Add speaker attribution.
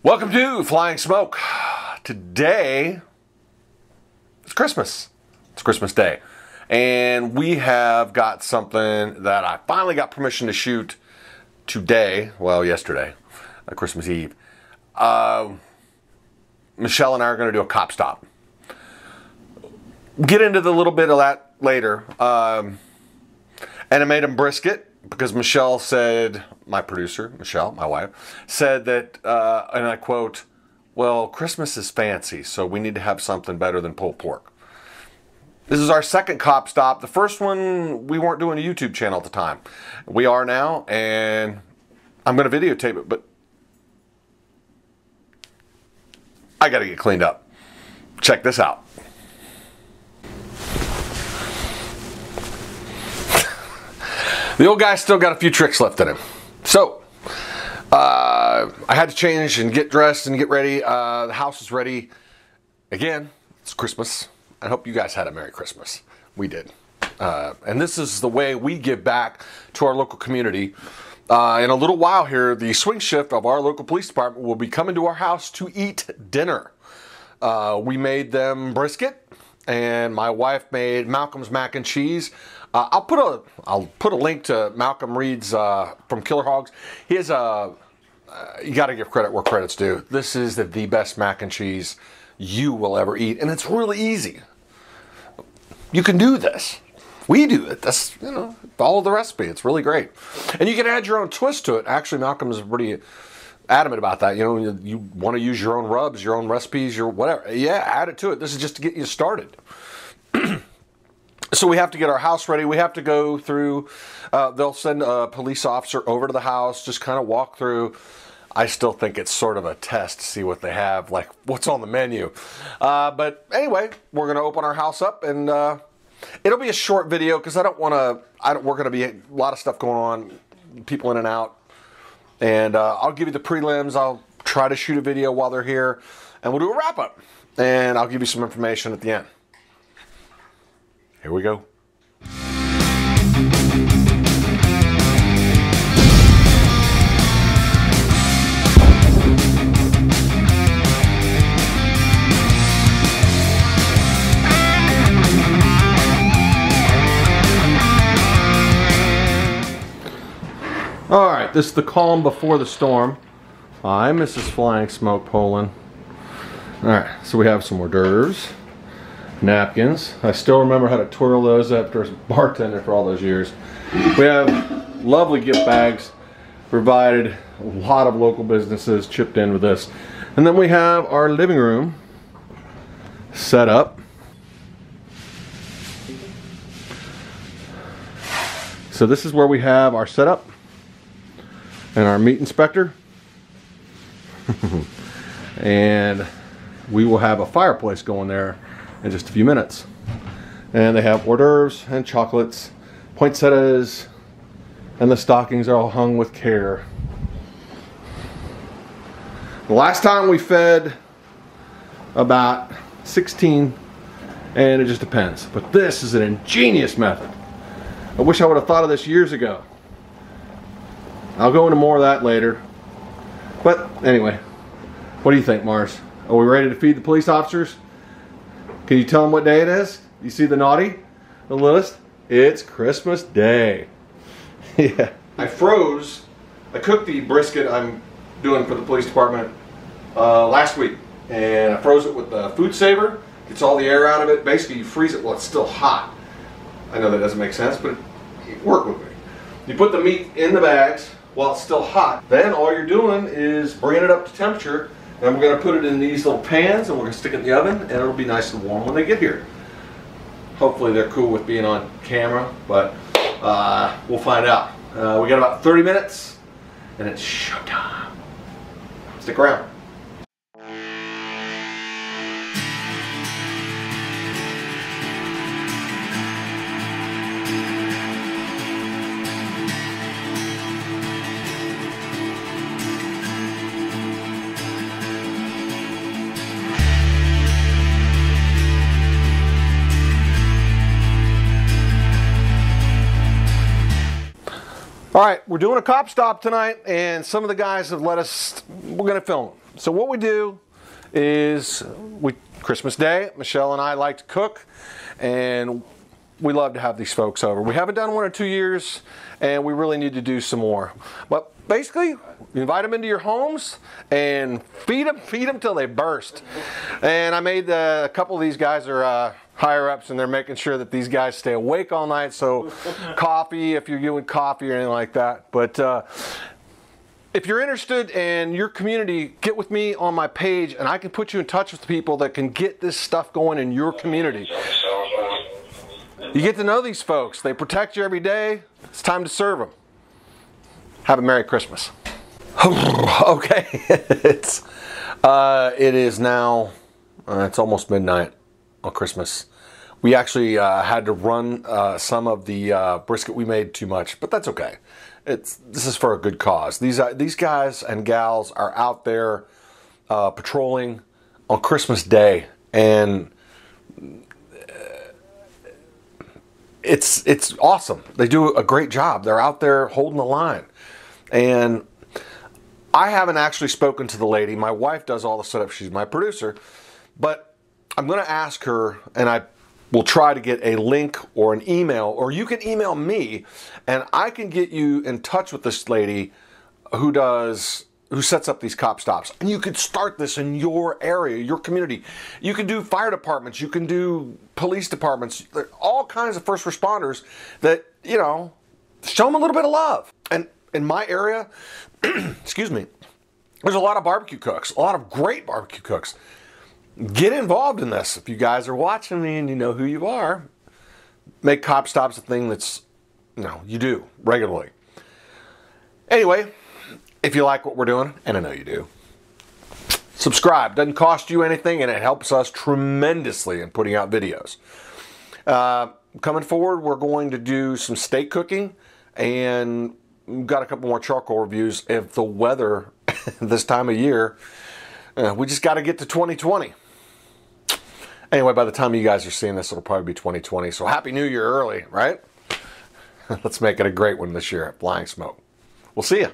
Speaker 1: Welcome to Flying Smoke. Today, it's Christmas. It's Christmas Day. And we have got something that I finally got permission to shoot today. Well, yesterday, Christmas Eve. Michele and I are going to do a cop stop. Get into the little bit of that later. And I made them brisket because Michele said, my producer, Michele, my wife, said that, and I quote, well, Christmas is fancy, so we need to have something better than pulled pork. This is our second cop stop. The first one, we weren't doing a YouTube channel at the time. We are now, and I'm going to videotape it, but I got to get cleaned up. Check this out. The old guy's still got a few tricks left in him. So, I had to change and get dressed and get ready. The house is ready. Again, it's Christmas. I hope you guys had a Merry Christmas. We did. And this is the way we give back to our local community. In a little while here, the swing shift of our local police department will be coming to our house to eat dinner. We made them brisket, and my wife made Malcom's mac and cheese. I'll put a link to Malcom Reed's from Killer Hogs. He has you got to give credit where credit's due. This is the best mac and cheese you will ever eat, and it's really easy. You can do this. We do it. That's, follow the recipe. It's really great, and you can add your own twist to it. Actually, Malcom is pretty adamant about that. You want to use your own rubs, your own recipes, your whatever. Yeah, add it to it. This is just to get you started. So we have to get our house ready. We have to go through, they'll send a police officer over to the house, just kind of walk through. I still think it's sort of a test to see what they have, like what's on the menu. But anyway, we're going to open our house up, and it'll be a short video because we're going to be a lot of stuff going on, people in and out. And I'll give you the prelims. I'll try to shoot a video while they're here, and we'll do a wrap up. And I'll give you some information at the end. Here we go. All right, this is the calm before the storm. I'm Mrs. Flying Smoke Poland. All right, so we have some hors d'oeuvres. Napkins. I still remember how to twirl those after as a bartender for all those years. We have lovely gift bags provided. A lot of local businesses chipped in with this. And then we have our living room set up. So this is where we have our setup and our meat inspector. And we will have a fireplace going there in just a few minutes. And they have hors d'oeuvres and chocolates, poinsettias, and the stockings are all hung with care. The last time we fed about 16, and it just depends. But this is an ingenious method. I wish I would have thought of this years ago. I'll go into more of that later. But anyway, what do you think, Mars? Are we ready to feed the police officers? Can you tell them what day it is? You see the naughty? The list? It's Christmas Day. Yeah. I cooked the brisket I'm doing for the police department last week. And I froze it with the food saver. Gets all the air out of it. Basically, you freeze it while it's still hot. I know that doesn't make sense, but work with me. You put the meat in the bags while it's still hot. Then all you're doing is bringing it up to temperature. And we're going to put it in these little pans, and we're going to stick it in the oven, and it'll be nice and warm when they get here. Hopefully they're cool with being on camera, but we'll find out. We got about 30 minutes, and it's showtime. Stick around. All right, we're doing a cop stop tonight, and some of the guys have let us, we're gonna film them. So what we do is Christmas Day, Michele and I like to cook, and we love to have these folks over. We haven't done one in 2 years, and we really need to do some more. But basically, you invite them into your homes and feed them till they burst. And I made a couple of these guys are higher ups, and they're making sure that these guys stay awake all night. So coffee, if you're doing coffee or anything like that. But if you're interested in your community, get with me on my page, and I can put you in touch with people that can get this stuff going in your community. You get to know these folks. They protect you every day. It's time to serve them. Have a Merry Christmas. Okay, it is now, it's almost midnight on Christmas. We actually had to run some of the brisket we made too much, but that's okay. This is for a good cause. These guys and gals are out there patrolling on Christmas Day, and it's awesome. They do a great job. They're out there holding the line. And I haven't actually spoken to the lady. My wife does all the setup. She's my producer. But I'm going to ask her, and I will try to get a link or an email, or you can email me, and I can get you in touch with this lady who sets up these cop stops. And you could start this in your area, your community. You can do fire departments, you can do police departments, all kinds of first responders that, you know, show them a little bit of love. And in my area, excuse me, there's a lot of barbecue cooks, a lot of great barbecue cooks. Get involved in this. If you guys are watching me and you know who you are, make cop stops a thing that's, you know, you do regularly. Anyway, if you like what we're doing, and I know you do, subscribe. Doesn't cost you anything, and it helps us tremendously in putting out videos. Coming forward, we're going to do some steak cooking, and we've got a couple more charcoal reviews. If the weather this time of year, we just got to get to 2020. Anyway, by the time you guys are seeing this, it'll probably be 2020. So Happy New Year early, right? Let's make it a great one this year at Flying Smoke. We'll see you.